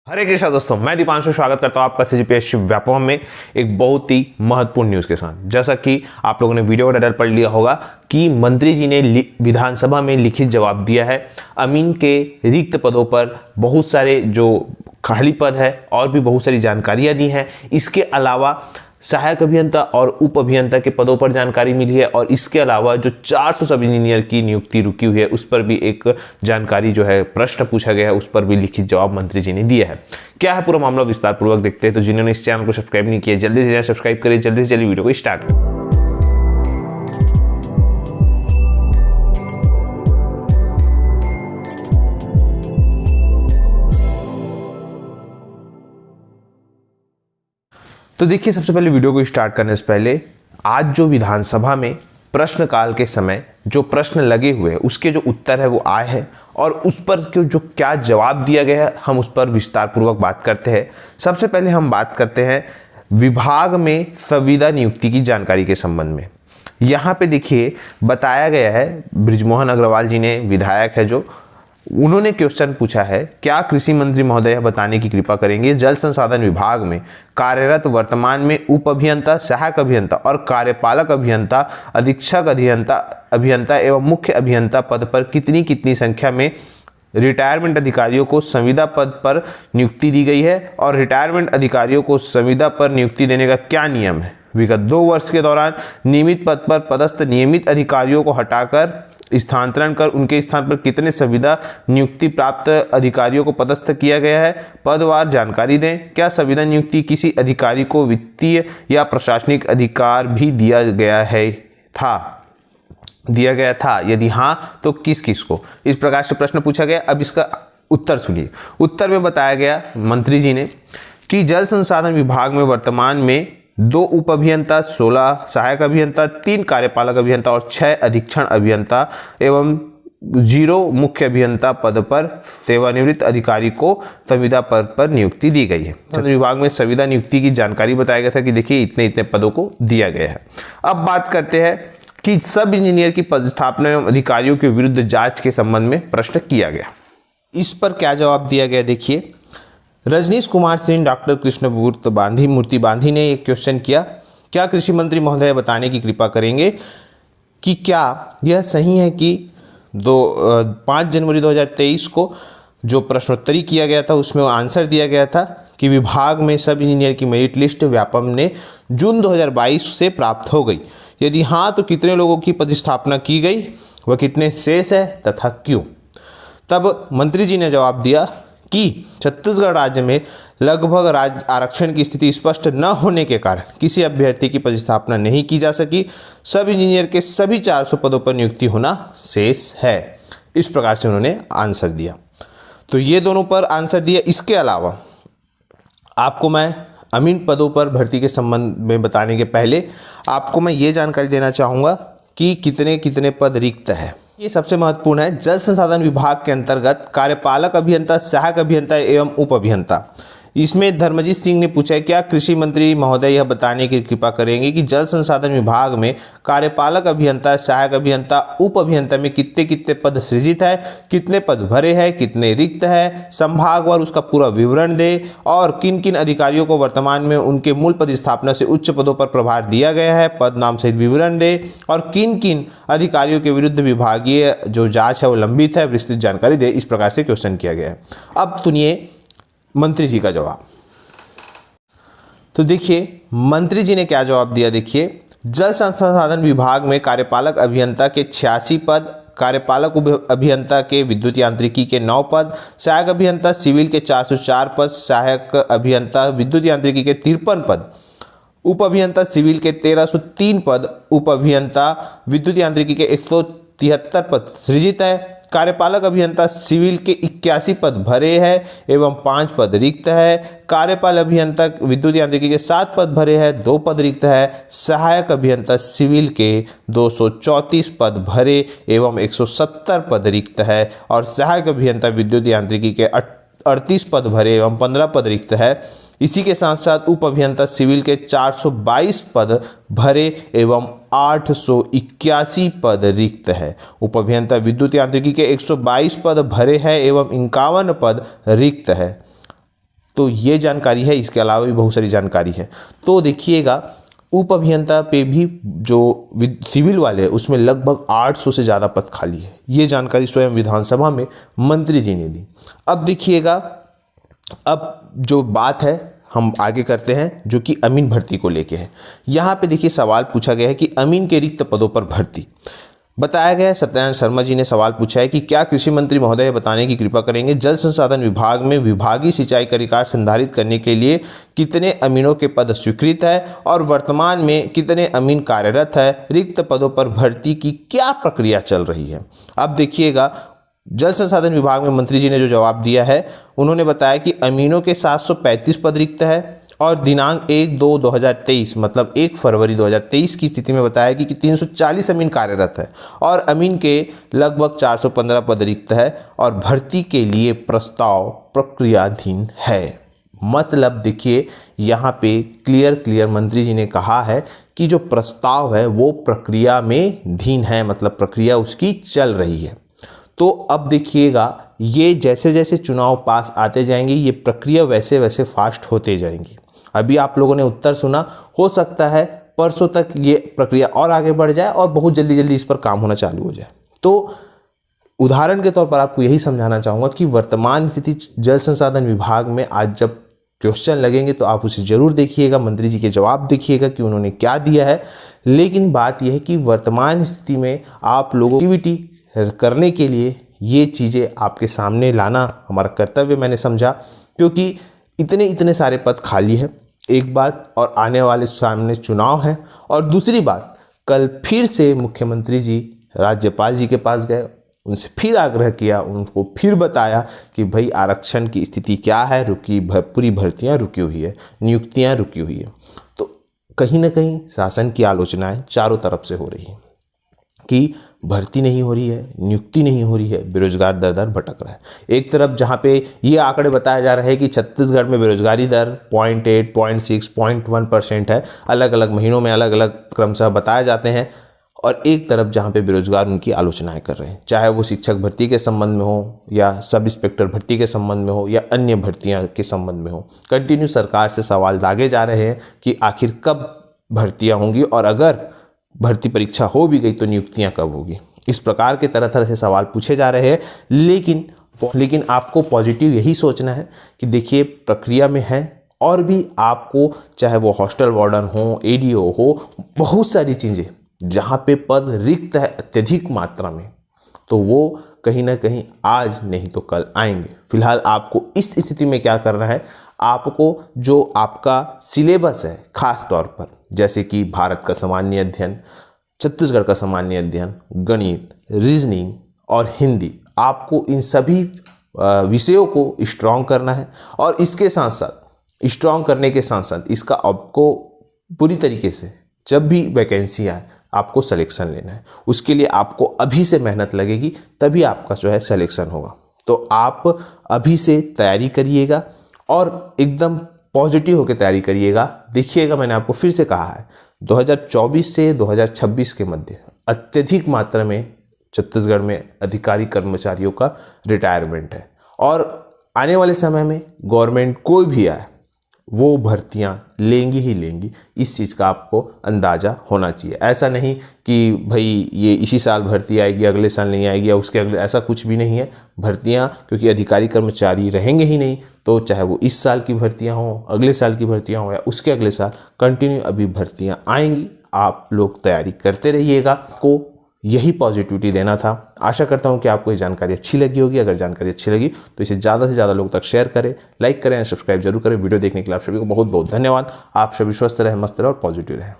हरे कृष्णा दोस्तों, मैं दीपांशु स्वागत करता हूं आपका सीजीपीएससी व्यापम में एक बहुत ही महत्वपूर्ण न्यूज़ के साथ। जैसा कि आप लोगों ने वीडियो का टाइटल पढ़ लिया होगा कि मंत्री जी ने विधानसभा में लिखित जवाब दिया है। अमीन के रिक्त पदों पर बहुत सारे जो खाली पद है और भी बहुत सारी जानकारियां दी हैं। इसके अलावा सहायक अभियंता और उप अभियंता के पदों पर जानकारी मिली है और इसके अलावा जो 400 सब इंजीनियर की नियुक्ति रुकी हुई है उस पर भी एक जानकारी जो है प्रश्न पूछा गया है, उस पर भी लिखित जवाब मंत्री जी ने दिया है। क्या है पूरा मामला विस्तार पूर्वक देखते हैं। तो जिन्होंने इस चैनल को सब्सक्राइब नहीं किया जल्दी से सब्सक्राइब करिए, जल्दी से वीडियो को स्टार्ट करें। तो देखिए, सबसे पहले वीडियो को स्टार्ट करने से पहले आज जो विधानसभा में प्रश्नकाल के समय जो प्रश्न लगे हुए हैं उसके जो उत्तर है वो आए हैं और उस पर जो क्या जवाब दिया गया है हम उस पर विस्तार पूर्वक बात करते हैं। सबसे पहले हम बात करते हैं विभाग में संविदा नियुक्ति की जानकारी के संबंध में। यहाँ पे देखिए बताया गया है, बृजमोहन अग्रवाल जी ने विधायक है जो, उन्होंने क्वेश्चन पूछा है, क्या कृषि मंत्री महोदय बताने की कृपा करेंगे जल संसाधन विभाग में कार्यरत वर्तमान में उप अभियंता, सहायक अभियंता और कार्यपालक अभियंता, अधीक्षक अभियंता एवं मुख्य अभियंता पद पर कितनी कितनी संख्या में रिटायरमेंट अधिकारियों को संविदा पद पर नियुक्ति दी गई है और रिटायरमेंट अधिकारियों को संविदा पर नियुक्ति देने का क्या नियम है। विगत 2 वर्ष के दौरान नियमित पद पर पदस्थ नियमित अधिकारियों को हटाकर स्थानांतरण कर उनके स्थान पर कितने संविदा नियुक्ति प्राप्त अधिकारियों को पदस्थ किया गया है, पदवार जानकारी दें। क्या संविदा नियुक्ति किसी अधिकारी को वित्तीय या प्रशासनिक अधिकार भी दिया गया था, यदि हाँ तो किस किस को। इस प्रकार से प्रश्न पूछा गया। अब इसका उत्तर सुनिए। उत्तर में बताया गया मंत्री जी ने कि जल संसाधन विभाग में वर्तमान में 2 उप अभियंता, 16 सहायक अभियंता, 3 कार्यपालक अभियंता और 6 अधीक्षण अभियंता एवं 0 मुख्य अभियंता पद पर सेवानिवृत्त अधिकारी को संविदा पद पर नियुक्ति दी गई है। विभाग में संविदा नियुक्ति की जानकारी बताया गया था कि देखिए इतने इतने पदों को दिया गया है। अब बात करते हैं कि सब इंजीनियर की पदस्थापना एवं अधिकारियों के विरुद्ध जांच के संबंध में प्रश्न किया गया। इस पर क्या जवाब दिया गया देखिए। रजनीश कुमार सिंह, डॉक्टर कृष्णमूर्ति बांधी ने एक क्वेश्चन किया, क्या कृषि मंत्री महोदय बताने की कृपा करेंगे कि क्या यह सही है कि 5 जनवरी 2023 को जो प्रश्नोत्तरी किया गया था उसमें आंसर दिया गया था कि विभाग में सब इंजीनियर की मेरिट लिस्ट व्यापम ने जून 2022 से प्राप्त हो गई, यदि हाँ तो कितने लोगों की पदस्थापना की गई, वह कितने शेष है तथा क्यों। तब मंत्री जी ने जवाब दिया कि छत्तीसगढ़ राज्य में लगभग राज्य आरक्षण की स्थिति स्पष्ट न होने के कारण किसी अभ्यर्थी की पदस्थापना नहीं की जा सकी। सब इंजीनियर के सभी 400 पदों पर नियुक्ति होना शेष है। इस प्रकार से उन्होंने आंसर दिया। तो ये दोनों पर आंसर दिया। इसके अलावा आपको मैं अमीन पदों पर भर्ती के संबंध में बताने के पहले आपको मैं ये जानकारी देना चाहूँगा कि कितने कितने पद रिक्त है। ये सबसे महत्वपूर्ण है। जल संसाधन विभाग के अंतर्गत कार्यपालक अभियंता, सहायक अभियंता एवं उप अभियंता, इसमें धर्मजीत सिंह ने पूछा है, क्या कृषि मंत्री महोदय यह बताने की कृपा करेंगे कि जल संसाधन विभाग में कार्यपालक अभियंता, सहायक अभियंता, उप अभियंता में कितने कितने पद सृजित है, कितने पद भरे हैं, कितने रिक्त है, संभागवार उसका पूरा विवरण दे और किन किन अधिकारियों को वर्तमान में उनके मूल पदस्थापना से उच्च पदों पर प्रभार दिया गया है, पद नाम सहित विवरण दे और किन किन अधिकारियों के विरुद्ध विभागीय जो जाँच है वो लंबित है, विस्तृत जानकारी दे। इस प्रकार से क्वेश्चन किया गया है। अब सुनिए मंत्री जी का जवाब। तो देखिए मंत्री जी ने क्या जवाब दिया। देखिए, जल संसाधन विभाग में कार्यपालक अभियंता के 86 पद, कार्यपालक अभियंता के विद्युत यांत्रिकी के 9 पद, सहायक अभियंता सिविल के 404 पद, सहायक अभियंता विद्युत यांत्रिकी के 53 पद, उप अभियंता सिविल के 1303 पद, उप अभियंता विद्युत यांत्रिकी के 173 पद सृजित है। कार्यपालक अभियंता सिविल के 81 पद भरे हैं एवं 5 पद रिक्त है। कार्यपालक अभियंता विद्युत यांत्रिकी के 7 पद भरे हैं, 2 पद रिक्त है। सहायक अभियंता सिविल के 234 पद भरे एवं 170 पद रिक्त है और सहायक अभियंता विद्युत यांत्रिकी के 38 पद भरे एवं 15 पद रिक्त है। इसी के साथ साथ उप अभियंता सिविल के 422 पद भरे एवं 881 पद रिक्त है। उप अभियंता विद्युत यांत्रिकी के 122 पद भरे हैं एवं 51 पद रिक्त है। तो ये जानकारी है, इसके अलावा भी बहुत सारी जानकारी है। तो देखिएगा उप अभियंता पे भी जो सिविल वाले हैं उसमें लगभग 800 से ज़्यादा पद खाली है। ये जानकारी स्वयं विधानसभा में मंत्री जी ने दी। अब देखिएगा, अब जो बात है हम आगे करते हैं जो कि अमीन भर्ती को लेके है। यहाँ पे देखिए सवाल पूछा गया है कि अमीन के रिक्त पदों पर भर्ती। बताया गया है, सत्यनारायण शर्मा जी ने सवाल पूछा है कि क्या कृषि मंत्री महोदय बताने की कृपा करेंगे, जल संसाधन विभाग में विभागीय सिंचाई का रिकॉर्ड संधारित करने के लिए कितने अमीनों के पद स्वीकृत है और वर्तमान में कितने अमीन कार्यरत है, रिक्त पदों पर भर्ती की क्या प्रक्रिया चल रही है। अब देखिएगा जल संसाधन विभाग में मंत्री जी ने जो जवाब दिया है, उन्होंने बताया कि अमीनों के 735 पद रिक्त है और दिनांक 1/2/2023 मतलब 1 फरवरी 2023 की स्थिति में बताया कि 340 अमीन कार्यरत है और अमीन के लगभग 415 पद रिक्त है और भर्ती के लिए प्रस्ताव प्रक्रियाधीन है। मतलब देखिए यहाँ पे क्लियर मंत्री जी ने कहा है कि जो प्रस्ताव है वो प्रक्रिया में धीन है, मतलब प्रक्रिया उसकी चल रही है। तो अब देखिएगा ये जैसे जैसे चुनाव पास आते जाएंगे ये प्रक्रिया वैसे वैसे फास्ट होते जाएंगी। अभी आप लोगों ने उत्तर सुना, हो सकता है परसों तक ये प्रक्रिया और आगे बढ़ जाए और बहुत जल्दी जल्दी इस पर काम होना चालू हो जाए। तो उदाहरण के तौर पर आपको यही समझाना चाहूँगा कि वर्तमान स्थिति जल संसाधन विभाग में आज जब क्वेश्चन लगेंगे तो आप उसे जरूर देखिएगा, मंत्री जी के जवाब देखिएगा कि उन्होंने क्या दिया है। लेकिन बात यह है कि वर्तमान स्थिति में आप लोगों की एक्टिविटी करने के लिए ये चीज़ें आपके सामने लाना हमारा कर्तव्य मैंने समझा, क्योंकि इतने सारे पद खाली है एक बात, और आने वाले सामने चुनाव है। और दूसरी बात, कल फिर से मुख्यमंत्री जी राज्यपाल जी के पास गए, उनसे फिर आग्रह किया, उनको फिर बताया कि भाई आरक्षण की स्थिति क्या है, पूरी भर्तियां रुकी हुई है, नियुक्तियां रुकी हुई है। तो कहीं ना कहीं शासन की आलोचनाएं चारों तरफ से हो रही है कि भर्ती नहीं हो रही है, नियुक्ति नहीं हो रही है, बेरोजगार दर दर भटक रहा है। एक तरफ जहां पे ये आंकड़े बताया जा रहे हैं कि छत्तीसगढ़ में बेरोजगारी दर 0.8, 0.6, 0.1% है, अलग अलग महीनों में अलग अलग क्रमशः बताए जाते हैं। और एक तरफ जहां पे बेरोजगार उनकी आलोचनाएं कर रहे हैं, चाहे वो शिक्षक भर्ती के संबंध में हो या सब इंस्पेक्टर भर्ती के संबंध में हो या अन्य भर्तियां के संबंध में हो। कंटिन्यू सरकार से सवाल दागे जा रहे हैं कि आखिर कब भर्तियां होंगी और अगर भर्ती परीक्षा हो भी गई तो नियुक्तियां कब होगी। इस प्रकार के तरह तरह से सवाल पूछे जा रहे हैं। लेकिन आपको पॉजिटिव यही सोचना है कि देखिए प्रक्रिया में है, और भी आपको चाहे वो हॉस्टल वार्डन हो, एडीओ हो, बहुत सारी चीज़ें जहाँ पे पद रिक्त है अत्यधिक मात्रा में, तो वो कहीं ना कहीं आज नहीं तो कल आएंगे। फिलहाल आपको इस स्थिति में क्या करना है, आपको जो आपका सिलेबस है खास तौर पर, जैसे कि भारत का सामान्य अध्ययन, छत्तीसगढ़ का सामान्य अध्ययन, गणित, रीजनिंग और हिंदी, आपको इन सभी विषयों को स्ट्रॉन्ग करना है। और इसके साथ साथ स्ट्रॉन्ग करने के साथ साथ इसका आपको पूरी तरीके से जब भी वैकेंसी आए आपको सिलेक्शन लेना है। उसके लिए आपको अभी से मेहनत लगेगी, तभी आपका जो है सिलेक्शन होगा। तो आप अभी से तैयारी करिएगा और एकदम पॉजिटिव होकर तैयारी करिएगा। देखिएगा, मैंने आपको फिर से कहा है 2024 से 2026 के मध्य अत्यधिक मात्रा में छत्तीसगढ़ में अधिकारी कर्मचारियों का रिटायरमेंट है, और आने वाले समय में गवर्नमेंट कोई भी आए वो भर्तियां लेंगी ही लेंगी। इस चीज़ का आपको अंदाज़ा होना चाहिए। ऐसा नहीं कि भाई ये इसी साल भर्ती आएगी, अगले साल नहीं आएगी या उसके अगले, ऐसा कुछ भी नहीं है। भर्तियां क्योंकि अधिकारी कर्मचारी रहेंगे ही नहीं, तो चाहे वो इस साल की भर्तियां हों, अगले साल की भर्तियां हों या उसके अगले साल, कंटिन्यू अभी भर्तियां आएंगी। आप लोग तैयारी करते रहिएगा। को यही पॉजिटिविटी देना था। आशा करता हूं कि आपको ये जानकारी अच्छी लगी होगी। अगर जानकारी अच्छी लगी तो इसे ज़्यादा से ज़्यादा लोग तक शेयर करें, लाइक करें, सब्सक्राइब जरूर करें। वीडियो देखने के लिए आप सभी को बहुत बहुत धन्यवाद। आप सभी स्वस्थ रहें, मस्त रहें और पॉजिटिव रहें।